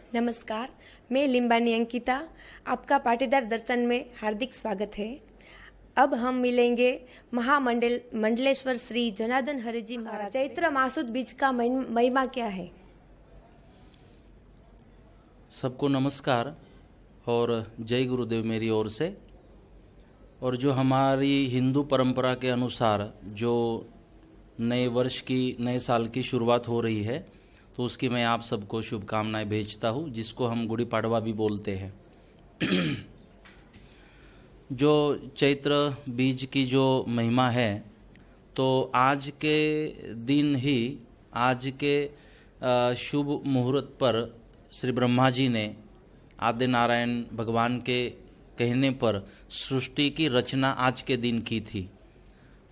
नमस्कार, मैं लिम्बानी अंकिता। आपका पाटीदार दर्शन में हार्दिक स्वागत है। अब हम मिलेंगे मंडलेश्वर श्री जनार्दन हरि जी महाराज। चैत्र मासुद बीज का महिमा क्या है? सबको नमस्कार और जय गुरुदेव मेरी ओर से। और जो हमारी हिंदू परंपरा के अनुसार जो नए वर्ष की नए साल की शुरुआत हो रही है, तो उसकी मैं आप सबको शुभकामनाएं भेजता हूँ, जिसको हम गुड़ी पाड़वा भी बोलते हैं। जो चैत्र बीज की जो महिमा है, तो आज के दिन ही, आज के शुभ मुहूर्त पर श्री ब्रह्मा जी ने आदि नारायण भगवान के कहने पर सृष्टि की रचना आज के दिन की थी।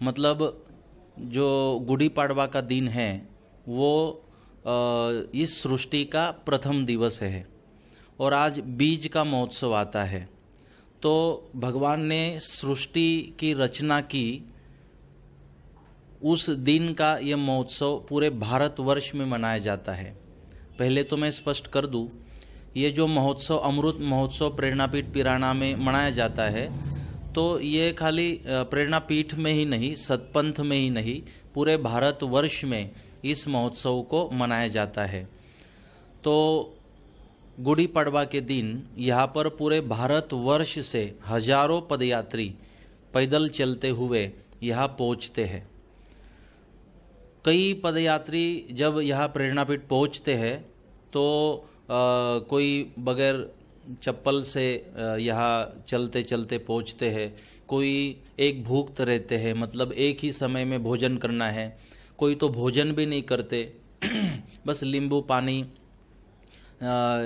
मतलब जो गुड़ी पाड़वा का दिन है वो इस सृष्टि का प्रथम दिवस है और आज बीज का महोत्सव आता है। तो भगवान ने सृष्टि की रचना की, उस दिन का यह महोत्सव पूरे भारतवर्ष में मनाया जाता है। पहले तो मैं स्पष्ट कर दूं, ये जो महोत्सव अमृत महोत्सव प्रेरणापीठ पिराना में मनाया जाता है, तो ये खाली प्रेरणापीठ में ही नहीं, सतपंथ में ही नहीं, पूरे भारतवर्ष में इस महोत्सव को मनाया जाता है। तो गुड़ी पड़वा के दिन यहाँ पर पूरे भारतवर्ष से हजारों पदयात्री पैदल चलते हुए यहाँ पहुँचते हैं। कई पदयात्री जब यहाँ प्रेरणापीठ पहुँचते हैं तो कोई बगैर चप्पल से यहाँ चलते चलते पहुँचते हैं, कोई एक भूख रहते हैं, मतलब एक ही समय में भोजन करना है, कोई तो भोजन भी नहीं करते, बस नींबू पानी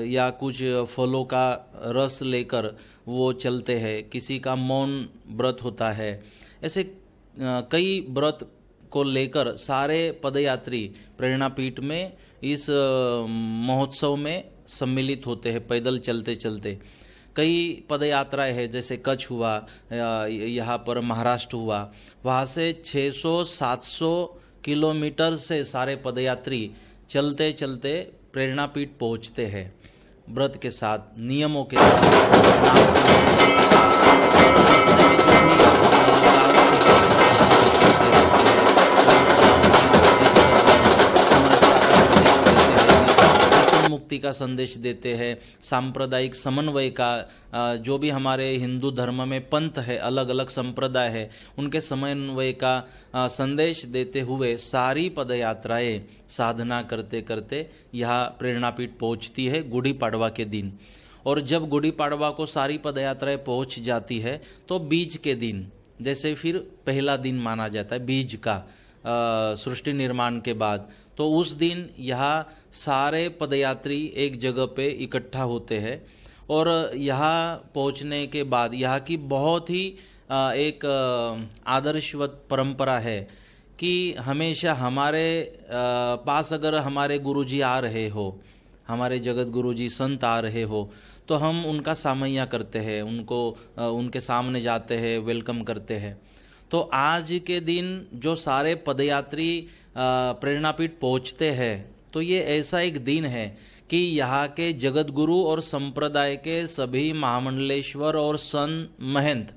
या कुछ फलों का रस लेकर वो चलते हैं। किसी का मौन व्रत होता है। ऐसे कई व्रत को लेकर सारे पदयात्री प्रेरणापीठ में इस महोत्सव में सम्मिलित होते हैं पैदल चलते चलते। कई पदयात्राएं हैं, जैसे कच्छ हुआ, यहाँ पर महाराष्ट्र हुआ, वहाँ से 600-700 किलोमीटर से सारे पदयात्री चलते चलते प्रेरणापीठ पहुँचते हैं, व्रत के साथ, नियमों के मुक्ति का संदेश देते हैं। सांप्रदायिक समन्वय का, जो भी हमारे हिंदू धर्म में पंथ है, अलग अलग संप्रदाय है, उनके समन्वय का संदेश देते हुए सारी पदयात्राएं साधना करते करते यहाँ प्रेरणापीठ पहुँचती है गुड़ी पाड़वा के दिन। और जब गुड़ी पाड़वा को सारी पदयात्राएं पहुँच जाती है तो बीज के दिन, जैसे फिर पहला दिन माना जाता है बीज का सृष्टि निर्माण के बाद, तो उस दिन यहाँ सारे पदयात्री एक जगह पे इकट्ठा होते हैं। और यहाँ पहुँचने के बाद यहाँ की बहुत ही एक आदर्शवत परंपरा है कि हमेशा हमारे पास अगर हमारे गुरुजी आ रहे हो, हमारे जगत गुरुजी संत आ रहे हो, तो हम उनका सामैया करते हैं, उनको उनके सामने जाते हैं, वेलकम करते हैं। तो आज के दिन जो सारे पदयात्री प्रेरणापीठ पहुँचते हैं, तो ये ऐसा एक दिन है कि यहाँ के जगत गुरु और संप्रदाय के सभी महामंडलेश्वर और संत महंत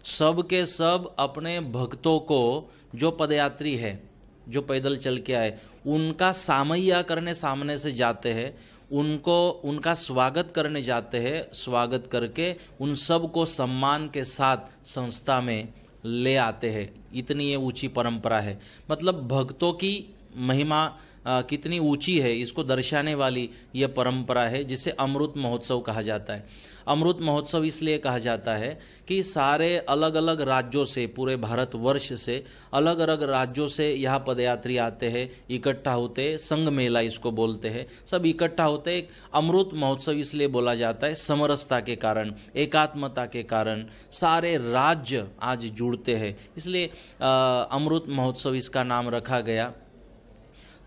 सब के सब अपने भक्तों को, जो पदयात्री है, जो पैदल चल के आए, उनका सामैया करने सामने से जाते हैं, उनको उनका स्वागत करने जाते हैं। स्वागत करके उन सब को सम्मान के साथ संस्था में ले आते हैं। इतनी ये ऊंची परंपरा है। मतलब भक्तों की महिमा कितनी ऊंची है, इसको दर्शाने वाली ये परंपरा है, जिसे अमृत महोत्सव कहा जाता है। अमृत महोत्सव इसलिए कहा जाता है कि सारे अलग अलग राज्यों से, पूरे भारतवर्ष से अलग अलग राज्यों से यहाँ पदयात्री आते हैं, इकट्ठा होते हैं, संघ मेला इसको बोलते हैं, सब इकट्ठा होते हैं। अमृत महोत्सव इसलिए बोला जाता है समरसता के कारण, एकात्मता के कारण सारे राज्य आज जुड़ते हैं, इसलिए अमृत महोत्सव इसका नाम रखा गया।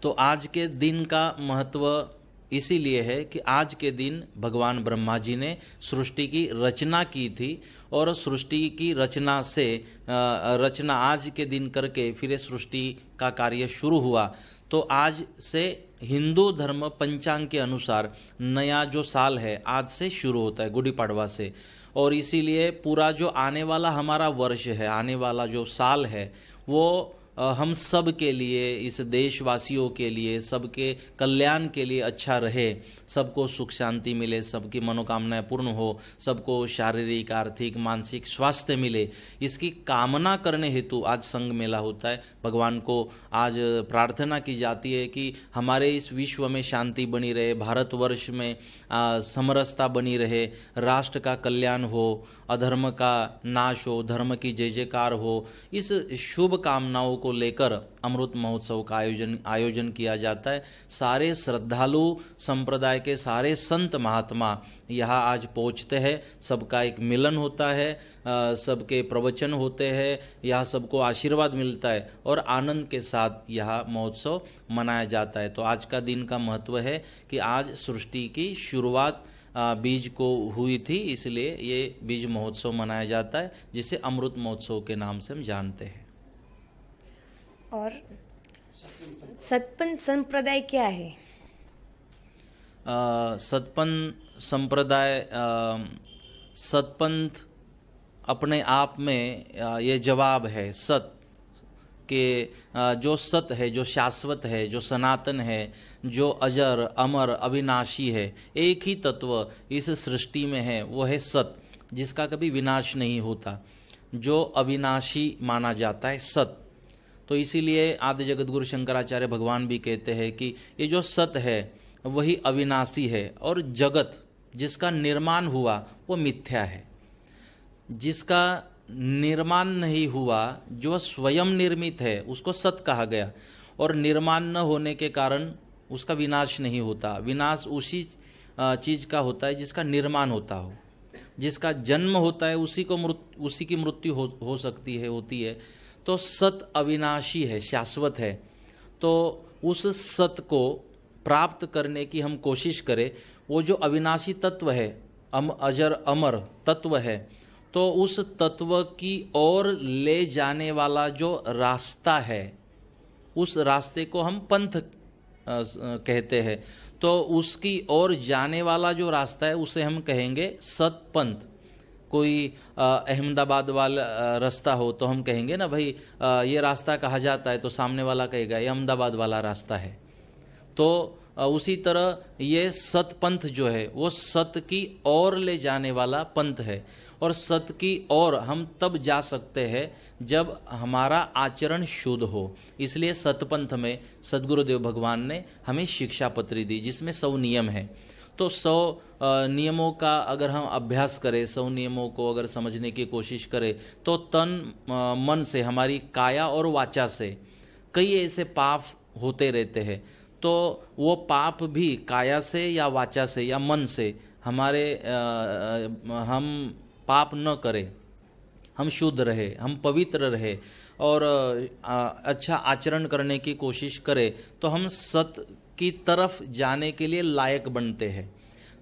तो आज के दिन का महत्व इसीलिए है कि आज के दिन भगवान ब्रह्मा जी ने सृष्टि की रचना की थी और सृष्टि की रचना से रचना आज के दिन करके फिर सृष्टि का कार्य शुरू हुआ। तो आज से हिंदू धर्म पंचांग के अनुसार नया जो साल है आज से शुरू होता है, गुड़ी पड़वा से। और इसीलिए पूरा जो आने वाला हमारा वर्ष है, आने वाला जो साल है, वो हम सब के लिए, इस देशवासियों के लिए, सबके कल्याण के लिए अच्छा रहे, सबको सुख शांति मिले, सबकी मनोकामनाएं पूर्ण हो, सबको शारीरिक आर्थिक मानसिक स्वास्थ्य मिले, इसकी कामना करने हेतु आज संघ मेला होता है। भगवान को आज प्रार्थना की जाती है कि हमारे इस विश्व में शांति बनी रहे, भारतवर्ष में समरसता बनी रहे, राष्ट्र का कल्याण हो, अधर्म का नाश हो, धर्म की जय जयकार हो। इस शुभ कामनाओं को लेकर अमृत महोत्सव का आयोजन किया जाता है। सारे श्रद्धालु संप्रदाय के सारे संत महात्मा यहाँ आज पहुँचते हैं, सबका एक मिलन होता है, सबके प्रवचन होते हैं, यहाँ सबको आशीर्वाद मिलता है और आनंद के साथ यह महोत्सव मनाया जाता है। तो आज का दिन का महत्व है कि आज सृष्टि की शुरुआत बीज को हुई थी, इसलिए ये बीज महोत्सव मनाया जाता है, जिसे अमृत महोत्सव के नाम से हम जानते हैं। और सतपंथ संप्रदाय क्या है? सतपंथ संप्रदाय, सतपंथ अपने आप में ये जवाब है सत कि जो सत है, जो शाश्वत है, जो सनातन है, जो अजर अमर अविनाशी है, एक ही तत्व इस सृष्टि में है, वो है सत, जिसका कभी विनाश नहीं होता, जो अविनाशी माना जाता है सत। तो इसीलिए आदि जगत गुरु शंकराचार्य भगवान भी कहते हैं कि ये जो सत है वही अविनाशी है और जगत जिसका निर्माण हुआ वो मिथ्या है। जिसका निर्माण नहीं हुआ, जो स्वयं निर्मित है, उसको सत कहा गया। और निर्माण न होने के कारण उसका विनाश नहीं होता। विनाश उसी चीज का होता है जिसका निर्माण होता हो। जिसका जन्म होता है उसी की मृत्यु हो सकती है, होती है। तो सत अविनाशी है, शाश्वत है। तो उस सत को प्राप्त करने की हम कोशिश करें। वो जो अविनाशी तत्व है, अजर अमर तत्व है, तो उस तत्व की ओर ले जाने वाला जो रास्ता है, उस रास्ते को हम पंथ कहते हैं। तो उसकी ओर जाने वाला जो रास्ता है उसे हम कहेंगे सतपंथ। कोई अहमदाबाद वाला रास्ता हो तो हम कहेंगे ना भाई ये रास्ता कहा जाता है, तो सामने वाला कहेगा ये अहमदाबाद वाला रास्ता है। तो उसी तरह ये सतपंथ जो है वो सत की ओर ले जाने वाला पंथ है। और सत की ओर हम तब जा सकते हैं जब हमारा आचरण शुद्ध हो। इसलिए सतपंथ में सद्गुरुदेव भगवान ने हमें शिक्षा पत्री दी, जिसमें 100 नियम हैं। तो 100 नियमों का अगर हम अभ्यास करें, 100 नियमों को अगर समझने की कोशिश करें, तो तन मन से, हमारी काया और वाचा से कई ऐसे पाप होते रहते हैं। तो वो पाप भी काया से या वाचा से या मन से हम पाप न करें, हम शुद्ध रहे, हम पवित्र रहे और अच्छा आचरण करने की कोशिश करें, तो हम सत की तरफ जाने के लिए लायक बनते हैं।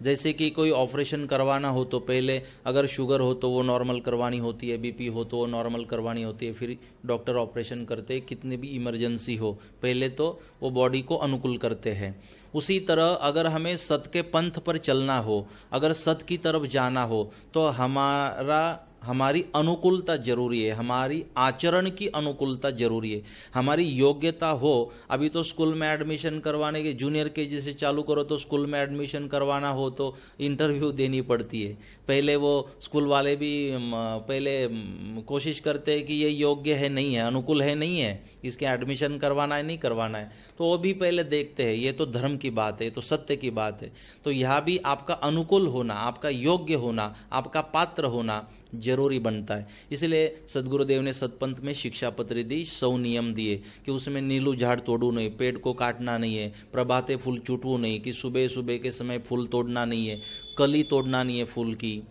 जैसे कि कोई ऑपरेशन करवाना हो तो पहले अगर शुगर हो तो वो नॉर्मल करवानी होती है, बीपी हो तो वो नॉर्मल करवानी होती है, फिर डॉक्टर ऑपरेशन करते हैं। कितनी भी इमरजेंसी हो, पहले तो वो बॉडी को अनुकूल करते हैं। उसी तरह अगर हमें सत के पंथ पर चलना हो, अगर सत की तरफ जाना हो, तो हमारी अनुकूलता जरूरी है, हमारी आचरण की अनुकूलता जरूरी है, हमारी योग्यता हो। अभी तो स्कूल में एडमिशन करवाने के, जूनियर केजी से चालू करो तो स्कूल में एडमिशन करवाना हो तो इंटरव्यू देनी पड़ती है। पहले वो स्कूल वाले भी पहले कोशिश करते हैं कि ये योग्य है नहीं है, अनुकूल है नहीं है, इसके एडमिशन करवाना है नहीं करवाना है, तो वो भी पहले देखते हैं। ये तो धर्म की बात है, तो सत्य की बात है। तो यहाँ भी आपका अनुकूल होना, आपका योग्य होना, आपका पात्र होना जरूरी बनता है। इसलिए सदगुरुदेव ने सतपंथ में शिक्षा पत्री दी, 100 नियम दिए कि उसमें नीलू झाड़ तोड़ू नहीं, पेड़ को काटना नहीं है, प्रभाते फूल चूटू नहीं, कि सुबह सुबह के समय फूल तोड़ना नहीं है, कली तोड़ना नहीं है फूल की,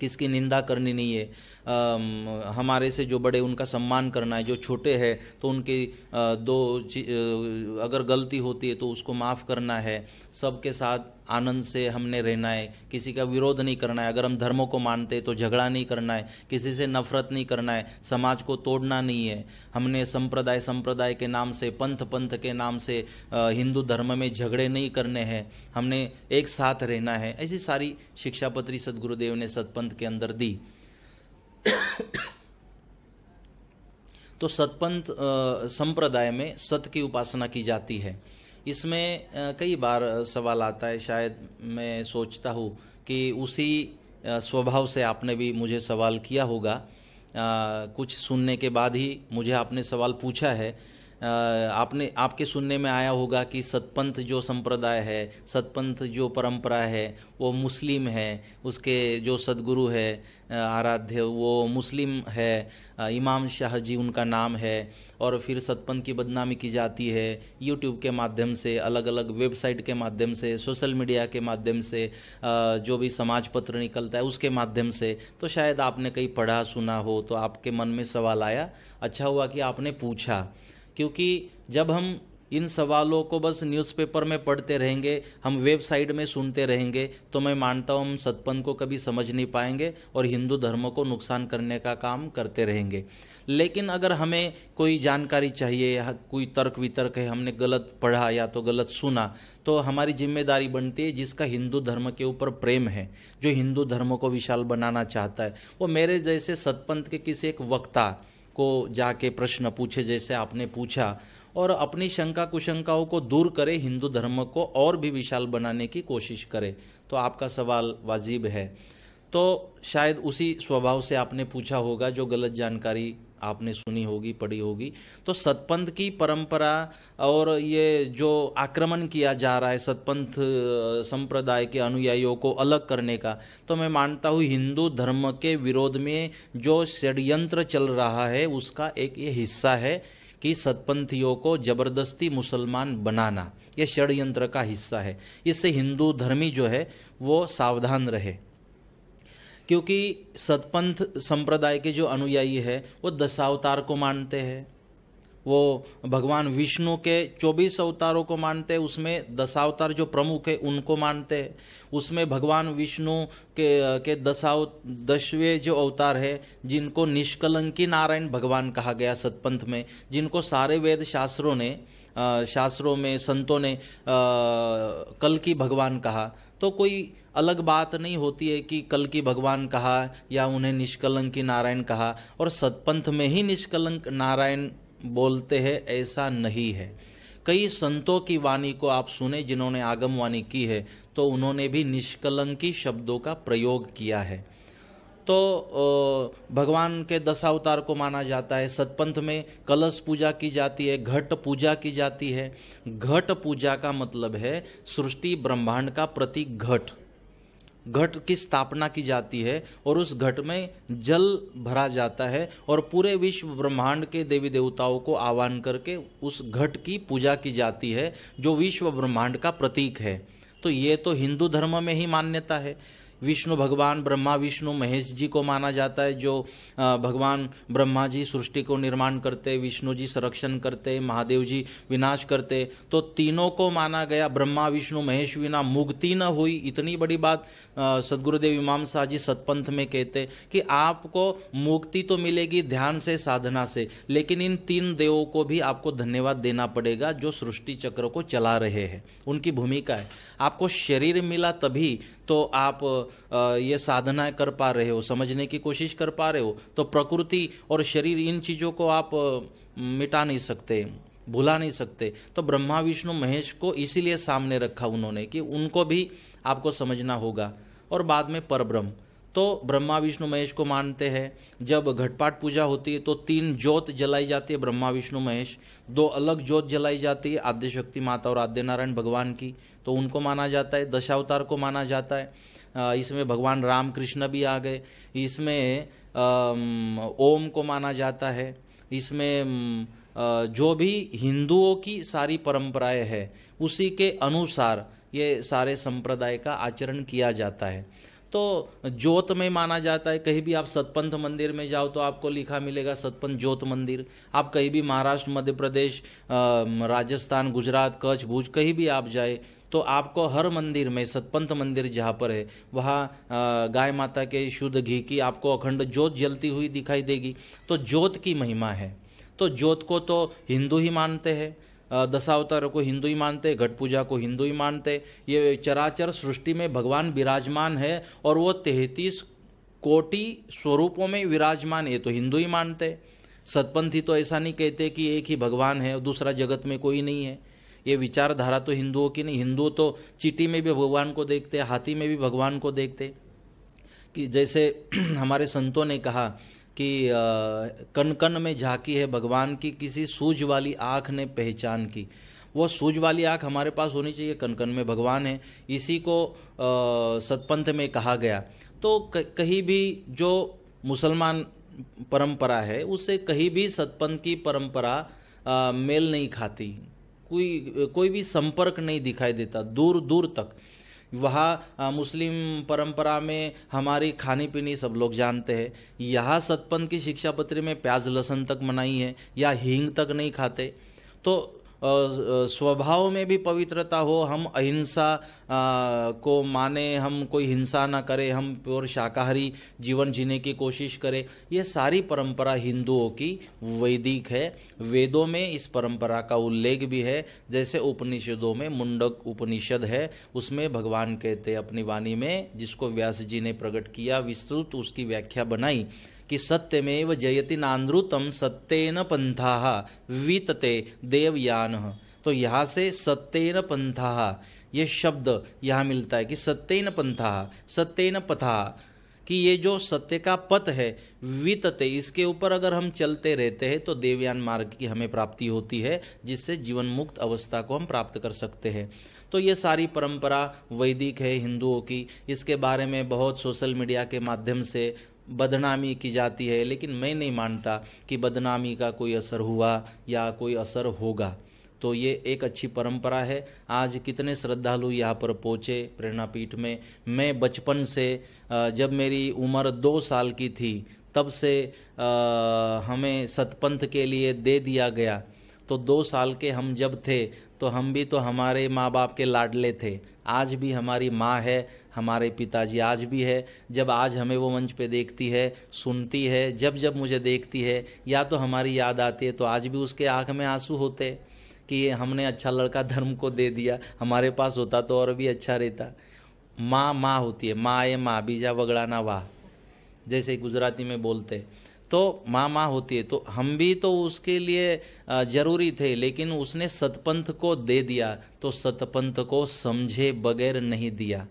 किसकी निंदा करनी नहीं है, हमारे से जो बड़े उनका सम्मान करना है, जो छोटे हैं तो उनकी अगर गलती होती है तो उसको माफ़ करना है, सबके साथ आनंद से हमने रहना है, किसी का विरोध नहीं करना है, अगर हम धर्मों को मानते हैं तो झगड़ा नहीं करना है, किसी से नफरत नहीं करना है, समाज को तोड़ना नहीं है, हमने संप्रदाय के नाम से, पंथ के नाम से हिंदू धर्म में झगड़े नहीं करने हैं, हमने एक साथ रहना है। ऐसी सारी शिक्षापत्री सद्गुरुदेव ने सतपंथ के अंदर दी। तो सतपंथ संप्रदाय में सत की उपासना की जाती है। इसमें कई बार सवाल आता है, शायद मैं सोचता हूँ कि उसी स्वभाव से आपने भी मुझे सवाल किया होगा, कुछ सुनने के बाद ही मुझे आपने सवाल पूछा है। आपके सुनने में आया होगा कि सतपंथ जो संप्रदाय है, सतपंथ जो परंपरा है वो मुस्लिम है, उसके जो सदगुरु है आराध्य वो मुस्लिम है, इमाम शाह जी उनका नाम है, और फिर सतपंथ की बदनामी की जाती है यूट्यूब के माध्यम से, अलग अलग वेबसाइट के माध्यम से, सोशल मीडिया के माध्यम से, जो भी समाज पत्र निकलता है उसके माध्यम से। तो शायद आपने कहीं पढ़ा सुना हो तो आपके मन में सवाल आया। अच्छा हुआ कि आपने पूछा, क्योंकि जब हम इन सवालों को बस न्यूज़पेपर में पढ़ते रहेंगे, हम वेबसाइट में सुनते रहेंगे, तो मैं मानता हूँ हम सतपंथ को कभी समझ नहीं पाएंगे और हिंदू धर्म को नुकसान करने का काम करते रहेंगे। लेकिन अगर हमें कोई जानकारी चाहिए या कोई तर्क वितर्क है, हमने गलत पढ़ा या तो गलत सुना, तो हमारी जिम्मेदारी बनती है, जिसका हिंदू धर्म के ऊपर प्रेम है, जो हिंदू धर्म को विशाल बनाना चाहता है, वो मेरे जैसे सतपंथ के किसी एक वक्ता को जाके प्रश्न पूछे जैसे आपने पूछा, और अपनी शंका कुशंकाओं को दूर करे, हिंदू धर्म को और भी विशाल बनाने की कोशिश करे। तो आपका सवाल वाजिब है। तो शायद उसी स्वभाव से आपने पूछा होगा, जो गलत जानकारी आपने सुनी होगी, पढ़ी होगी। तो सतपंथ की परंपरा और ये जो आक्रमण किया जा रहा है सतपंथ संप्रदाय के अनुयायियों को अलग करने का, तो मैं मानता हूँ हिंदू धर्म के विरोध में जो षड्यंत्र चल रहा है उसका एक ये हिस्सा है कि सतपंथियों को जबरदस्ती मुसलमान बनाना, ये षड्यंत्र का हिस्सा है। इससे हिंदू धर्मी जो है वो सावधान रहे, क्योंकि सतपंथ संप्रदाय के जो अनुयायी है वो 10 अवतार को मानते हैं, वो भगवान विष्णु के 24 अवतारों को मानते हैं, उसमें 10 अवतार जो प्रमुख है उनको मानते हैं, उसमें भगवान विष्णु के 10वें जो अवतार है जिनको निष्कलंकी नारायण भगवान कहा गया सतपंथ में, जिनको सारे वेद शास्त्रों में संतों ने कल्कि भगवान कहा। तो कोई अलग बात नहीं होती है कि कल्कि भगवान कहा या उन्हें निष्कलंकी नारायण कहा और सतपंथ में ही निष्कलंक नारायण बोलते हैं, ऐसा नहीं है। कई संतों की वाणी को आप सुने जिन्होंने आगम वाणी की है, तो उन्होंने भी निष्कलंकी शब्दों का प्रयोग किया है। तो भगवान के 10 अवतार को माना जाता है। सतपंथ में कलश पूजा की जाती है, घट पूजा की जाती है। घट पूजा का मतलब है सृष्टि ब्रह्मांड का प्रतीक घट की स्थापना की जाती है और उस घट में जल भरा जाता है और पूरे विश्व ब्रह्मांड के देवी देवताओं को आह्वान करके उस घट की पूजा की जाती है, जो विश्व ब्रह्मांड का प्रतीक है। तो ये तो हिंदू धर्म में ही मान्यता है। विष्णु भगवान ब्रह्मा विष्णु महेश जी को माना जाता है, जो भगवान ब्रह्मा जी सृष्टि को निर्माण करते, विष्णु जी संरक्षण करते, महादेव जी विनाश करते। तो तीनों को माना गया। ब्रह्मा विष्णु महेश विना मुक्ति न हुई, इतनी बड़ी बात सदगुरुदेव इमाम शाह जी सतपंथ में कहते कि आपको मुक्ति तो मिलेगी ध्यान से, साधना से, लेकिन इन 3 देवों को भी आपको धन्यवाद देना पड़ेगा जो सृष्टि चक्र को चला रहे हैं। उनकी भूमिका है। आपको शरीर मिला तभी तो आप ये साधना कर पा रहे हो, समझने की कोशिश कर पा रहे हो। तो प्रकृति और शरीर, इन चीज़ों को आप मिटा नहीं सकते, भुला नहीं सकते। तो ब्रह्मा विष्णु महेश को इसीलिए सामने रखा उन्होंने कि उनको भी आपको समझना होगा। और बाद में परब्रह्म, तो ब्रह्मा विष्णु महेश को मानते हैं। जब घटपाट पूजा होती है तो 3 ज्योत जलाई जाती है, ब्रह्मा विष्णु महेश। 2 अलग ज्योत जलाई जाती है, आद्य शक्ति माता और आद्य नारायण भगवान की, तो उनको माना जाता है। दशावतार को माना जाता है। इसमें भगवान राम कृष्ण भी आ गए। इसमें ओम को माना जाता है। इसमें जो भी हिंदुओं की सारी परंपराएं हैं उसी के अनुसार ये सारे संप्रदाय का आचरण किया जाता है। तो ज्योत में माना जाता है। कहीं भी आप सतपंथ मंदिर में जाओ तो आपको लिखा मिलेगा सतपंथ ज्योत मंदिर। आप कहीं भी महाराष्ट्र, मध्य प्रदेश, राजस्थान, गुजरात, कच्छ, भुज कहीं भी आप जाए तो आपको हर मंदिर में, सतपंथ मंदिर जहाँ पर है वहाँ गाय माता के शुद्ध घी की आपको अखंड ज्योत जलती हुई दिखाई देगी। तो ज्योत की महिमा है। तो ज्योत को तो हिंदू ही मानते हैं, दशावतारों को हिंदू ही मानते, घट पूजा को हिंदू ही मानते। ये चराचर सृष्टि में भगवान विराजमान है और वो 33 कोटि स्वरूपों में विराजमान है, तो हिंदू ही मानते। सतपंथी तो ऐसा नहीं कहते कि एक ही भगवान है और दूसरा जगत में कोई नहीं है। ये विचारधारा तो हिंदुओं की नहीं। हिंदू तो चींटी में भी भगवान को देखते, हाथी में भी भगवान को देखते। कि जैसे हमारे संतों ने कहा कि कन कन में झांकी है भगवान की, किसी सूझ वाली आँख ने पहचान की। वो सूझ वाली आँख हमारे पास होनी चाहिए, कन कन में भगवान है। इसी को सतपंथ में कहा गया। तो कहीं भी जो मुसलमान परंपरा है उससे कहीं भी सतपंथ की परंपरा मेल नहीं खाती। कोई भी संपर्क नहीं दिखाई देता दूर दूर तक। वहाँ मुस्लिम परंपरा में हमारी खानी पीनी सब लोग जानते हैं। यहाँ सतपंथ की शिक्षा पत्री में प्याज लहसुन तक मनाही है या हींग तक नहीं खाते। तो स्वभाव में भी पवित्रता हो, हम अहिंसा को माने, हम कोई हिंसा ना करें, हम प्योर शाकाहारी जीवन जीने की कोशिश करें। ये सारी परंपरा हिंदुओं की वैदिक है। वेदों में इस परंपरा का उल्लेख भी है। जैसे उपनिषदों में मुंडक उपनिषद है, उसमें भगवान कहते अपनी वाणी में, जिसको व्यास जी ने प्रकट किया, विस्तृत उसकी व्याख्या बनाई कि सत्यमेव जयति नानृतम सत्येन पंथाः वीतते देवयानः। तो यहाँ से सत्येन पंथाः ये शब्द यहाँ मिलता है कि सत्येन पंथाः, सत्येन पथाः, कि ये जो सत्य का पथ है वितते, इसके ऊपर अगर हम चलते रहते हैं तो देवयान मार्ग की हमें प्राप्ति होती है, जिससे जीवन मुक्त अवस्था को हम प्राप्त कर सकते हैं। तो ये सारी परंपरा वैदिक है हिंदुओं की। इसके बारे में बहुत सोशल मीडिया के माध्यम से बदनामी की जाती है, लेकिन मैं नहीं मानता कि बदनामी का कोई असर हुआ या कोई असर होगा। तो ये एक अच्छी परंपरा है। आज कितने श्रद्धालु यहाँ पर पहुँचे प्रेरणापीठ में। मैं बचपन से, जब मेरी उम्र 2 साल की थी, तब से हमें सतपंथ के लिए दे दिया गया। तो 2 साल के हम जब थे तो हम भी तो हमारे माँ बाप के लाडले थे। आज भी हमारी माँ है, हमारे पिताजी आज भी है। जब आज हमें वो मंच पे देखती है, सुनती है, जब जब मुझे देखती है या तो हमारी याद आती है, तो आज भी उसके आँख में आंसू होते कि हमने अच्छा लड़का धर्म को दे दिया, हमारे पास होता तो और भी अच्छा रहता। माँ माँ होती है, माँ ए माँ बीजा वगड़ाना वाह, जैसे गुजराती में बोलते। तो माँ माँ होती है। तो हम भी तो उसके लिए जरूरी थे, लेकिन उसने सतपंथ को दे दिया तो सतपंथ को समझे बगैर नहीं दिया।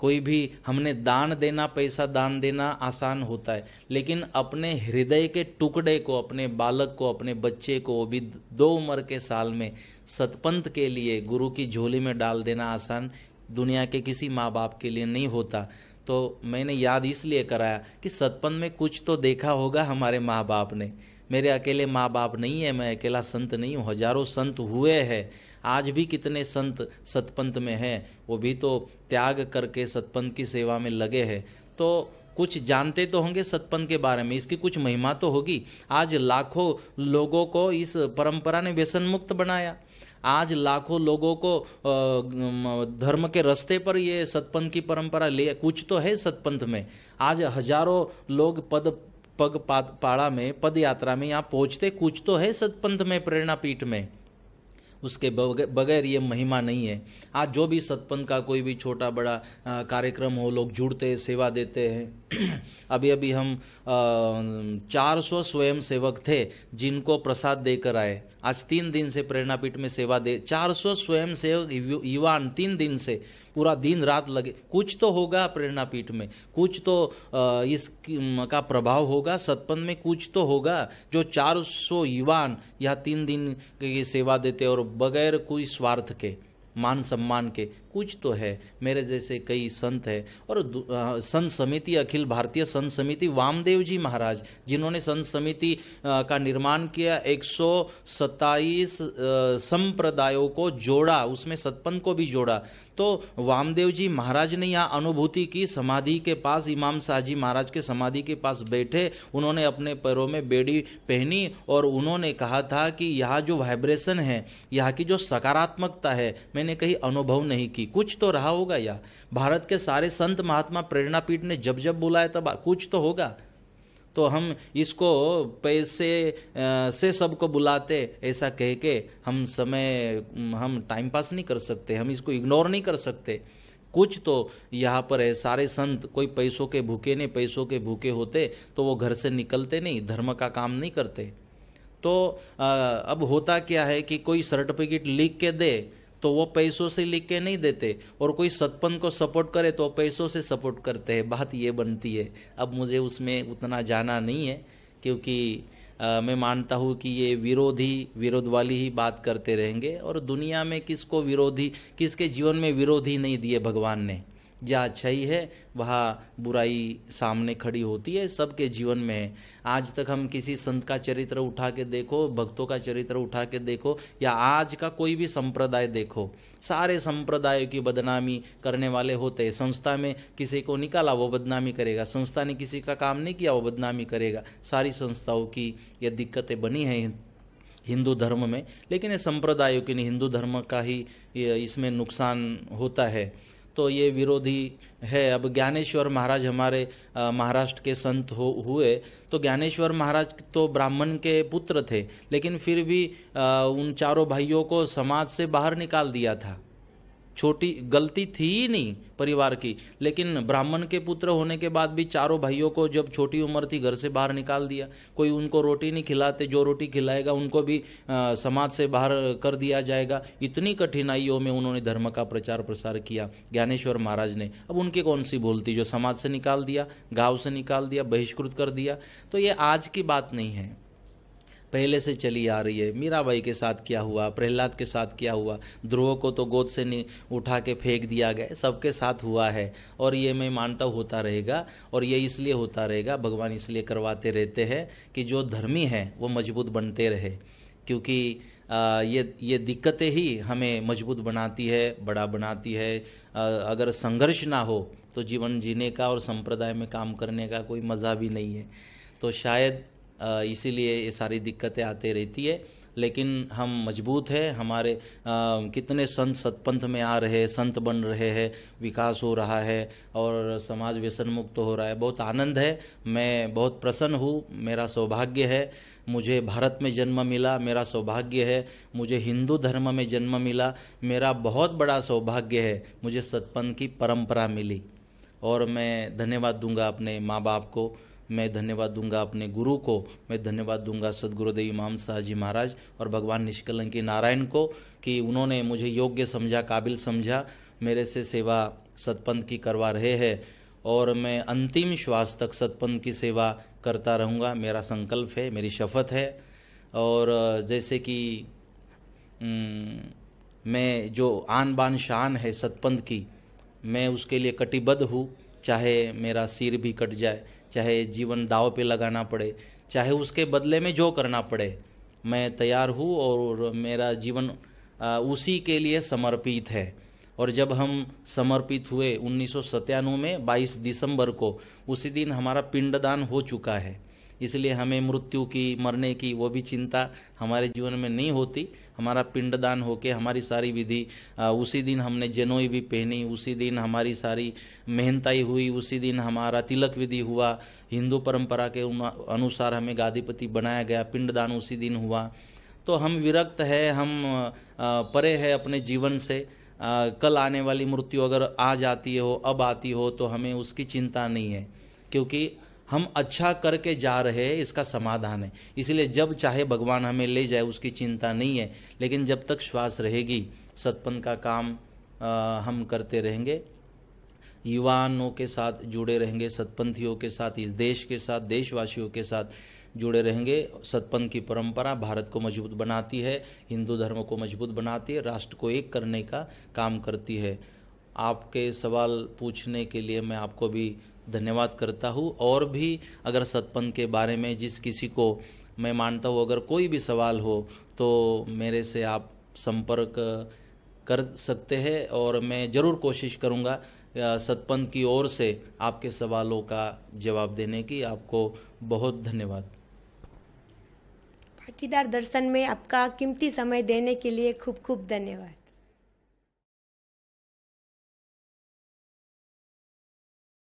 कोई भी हमने दान देना, पैसा दान देना आसान होता है, लेकिन अपने हृदय के टुकड़े को, अपने बालक को, अपने बच्चे को, वो भी 2 उम्र के साल में सतपंथ के लिए गुरु की झोली में डाल देना आसान दुनिया के किसी माँ बाप के लिए नहीं होता। तो मैंने याद इसलिए कराया कि सतपंथ में कुछ तो देखा होगा हमारे माँ बाप ने। मेरे अकेले माँ बाप नहीं है, मैं अकेला संत नहीं हूँ, हजारों संत हुए हैं। आज भी कितने संत सतपंथ में हैं, वो भी तो त्याग करके सतपंथ की सेवा में लगे हैं। तो कुछ जानते तो होंगे सतपंथ के बारे में, इसकी कुछ महिमा तो होगी। आज लाखों लोगों को इस परंपरा ने व्यसन मुक्त बनाया। आज लाखों लोगों को धर्म के रास्ते पर ये सतपंथ की परंपरा ले, कुछ तो है सतपंथ में। आज हजारों लोग पाड़ा में, पद यात्रा में यहाँ पहुँचते, कुछ तो है सतपंथ में, प्रेरणापीठ में। उसके बगैर ये महिमा नहीं है। आज जो भी सतपंथ का कोई भी छोटा बड़ा कार्यक्रम हो, लोग जुड़ते सेवा देते हैं। अभी अभी हम 400 स्वयं सेवक थे जिनको प्रसाद देकर आए। आज 3 दिन से प्रेरणापीठ में सेवा दे 400 स्वयं सेवक युवान 3 दिन से पूरा दिन रात लगे। कुछ तो होगा प्रेरणापीठ में, कुछ तो इसका प्रभाव होगा सतपंथ में, कुछ तो होगा जो 400 युवान यहाँ 3 दिन की सेवा देते और बगैर कोई स्वार्थ के, मान सम्मान के कुछ तो है। मेरे जैसे कई संत है, और संत समिति, अखिल भारतीय संत समिति वामदेव जी महाराज, जिन्होंने संत समिति का निर्माण किया, 127 संप्रदायों को जोड़ा, उसमें सतपंथ को भी जोड़ा। तो वामदेव जी महाराज ने यहाँ अनुभूति की, समाधि के पास, इमाम साहजी महाराज के समाधि के पास बैठे, उन्होंने अपने पैरों में बेड़ी पहनी और उन्होंने कहा था कि यहाँ जो वाइब्रेशन है, यहाँ की जो सकारात्मकता है, मैंने कहीं अनुभव नहीं की। कुछ तो रहा होगा। या भारत के सारे संत महात्मा प्रेरणापीठ ने जब जब बुलाया तब कुछ तो होगा। तो हम इसको पैसे से सबको बुलाते ऐसा कह के हम टाइम पास नहीं कर सकते, हम इसको इग्नोर नहीं कर सकते। कुछ तो यहाँ पर है। सारे संत कोई पैसों के भूखे नहीं, पैसों के भूखे होते तो वो घर से निकलते नहीं, धर्म का काम नहीं करते। तो अब होता क्या है कि कोई सर्टिफिकेट लिख के दे तो वो पैसों से लिख के नहीं देते, और कोई सतपंथ को सपोर्ट करे तो पैसों से सपोर्ट करते हैं। बात ये बनती है। अब मुझे उसमें उतना जाना नहीं है, क्योंकि मैं मानता हूँ कि ये विरोध वाली ही बात करते रहेंगे। और दुनिया में किसके जीवन में विरोधी नहीं दिए भगवान ने। जहाँ अच्छाई है वहाँ बुराई सामने खड़ी होती है, सबके जीवन में है। आज तक हम किसी संत का चरित्र उठा के देखो, भक्तों का चरित्र उठा के देखो, या आज का कोई भी संप्रदाय देखो, सारे संप्रदायों की बदनामी करने वाले होते हैं। संस्था में किसी को निकाला वो बदनामी करेगा, संस्था ने किसी का काम नहीं किया वो बदनामी करेगा। सारी संस्थाओं की ये दिक्कतें बनी हैं हिंदू धर्म में, लेकिन ये संप्रदायों की नहीं, हिंदू धर्म का ही इसमें नुकसान होता है। तो ये विरोधी है। अब ज्ञानेश्वर महाराज हमारे महाराष्ट्र के संत हुए, तो ज्ञानेश्वर महाराज तो ब्राह्मण के पुत्र थे, लेकिन फिर भी उन चारों भाइयों को समाज से बाहर निकाल दिया था। छोटी गलती थी ही नहीं परिवार की, लेकिन ब्राह्मण के पुत्र होने के बाद भी चारों भाइयों को जब छोटी उम्र थी घर से बाहर निकाल दिया। कोई उनको रोटी नहीं खिलाते, जो रोटी खिलाएगा उनको भी समाज से बाहर कर दिया जाएगा। इतनी कठिनाइयों में उन्होंने धर्म का प्रचार प्रसार किया ज्ञानेश्वर महाराज ने। अब उनकी कौन सी भूल थी जो समाज से निकाल दिया, गाँव से निकाल दिया, बहिष्कृत कर दिया। तो ये आज की बात नहीं है, पहले से चली आ रही है। मीराबाई के साथ क्या हुआ, प्रहलाद के साथ क्या हुआ, ध्रुव को तो गोद से उठा के फेंक दिया गया, सबके साथ हुआ है। और ये मैं मानता होता रहेगा, और ये इसलिए होता रहेगा, भगवान इसलिए करवाते रहते हैं कि जो धर्मी है वो मजबूत बनते रहे। क्योंकि ये दिक्कतें ही हमें मजबूत बनाती है, बड़ा बनाती है। अगर संघर्ष ना हो तो जीवन जीने का और संप्रदाय में काम करने का कोई मज़ा भी नहीं है। तो शायद इसीलिए ये सारी दिक्कतें आते रहती है। लेकिन हम मजबूत हैं। हमारे कितने संत सतपंथ में आ रहे हैं, संत बन रहे हैं, विकास हो रहा है और समाज व्यसन मुक्त हो रहा है। बहुत आनंद है, मैं बहुत प्रसन्न हूँ। मेरा सौभाग्य है मुझे भारत में जन्म मिला, मेरा सौभाग्य है मुझे हिंदू धर्म में जन्म मिला, मेरा बहुत बड़ा सौभाग्य है मुझे सतपंथ की परंपरा मिली। और मैं धन्यवाद दूंगा अपने माँ बाप को, मैं धन्यवाद दूंगा अपने गुरु को, मैं धन्यवाद दूंगा सदगुरुदेव इमाम साहजी महाराज और भगवान निष्कलंकी नारायण को कि उन्होंने मुझे योग्य समझा, काबिल समझा, मेरे से सेवा सतपंथ की करवा रहे हैं। और मैं अंतिम श्वास तक सतपंथ की सेवा करता रहूँगा, मेरा संकल्प है, मेरी शपथ है। और जैसे कि मैं जो आन बान शान है सतपंथ की, मैं उसके लिए कटिबद्ध हूँ। चाहे मेरा सिर भी कट जाए, चाहे जीवन दाव पे लगाना पड़े, चाहे उसके बदले में जो करना पड़े, मैं तैयार हूँ। और मेरा जीवन उसी के लिए समर्पित है। और जब हम समर्पित हुए 1997 में 22 दिसंबर को, उसी दिन हमारा पिंडदान हो चुका है। इसलिए हमें मृत्यु की, मरने की वो भी चिंता हमारे जीवन में नहीं होती। हमारा पिंडदान होके हमारी सारी विधि, उसी दिन हमने जनेऊ भी पहनी, उसी दिन हमारी सारी मेहनताई हुई, उसी दिन हमारा तिलक विधि हुआ, हिंदू परंपरा के अनुसार हमें गादीपति बनाया गया, पिंडदान उसी दिन हुआ। तो हम विरक्त है, हम परे है अपने जीवन से। कल आने वाली मृत्यु अगर आ जाती हो, अब आती हो, तो हमें उसकी चिंता नहीं है, क्योंकि हम अच्छा करके जा रहे हैं, इसका समाधान है। इसलिए जब चाहे भगवान हमें ले जाए, उसकी चिंता नहीं है। लेकिन जब तक श्वास रहेगी सतपंथ का काम हम करते रहेंगे, युवाओं के साथ जुड़े रहेंगे, सतपंथियों के साथ, इस देश के साथ, देशवासियों के साथ जुड़े रहेंगे। सतपंथ की परंपरा भारत को मजबूत बनाती है, हिंदू धर्म को मजबूत बनाती है, राष्ट्र को एक करने का काम करती है। आपके सवाल पूछने के लिए मैं आपको भी धन्यवाद करता हूँ। और भी अगर सतपंथ के बारे में जिस किसी को मैं मानता हूँ अगर कोई भी सवाल हो तो मेरे से आप संपर्क कर सकते हैं और मैं ज़रूर कोशिश करूँगा सतपंथ की ओर से आपके सवालों का जवाब देने की। आपको बहुत धन्यवाद। पाटीदार दर्शन में आपका कीमती समय देने के लिए खूब खूब धन्यवाद।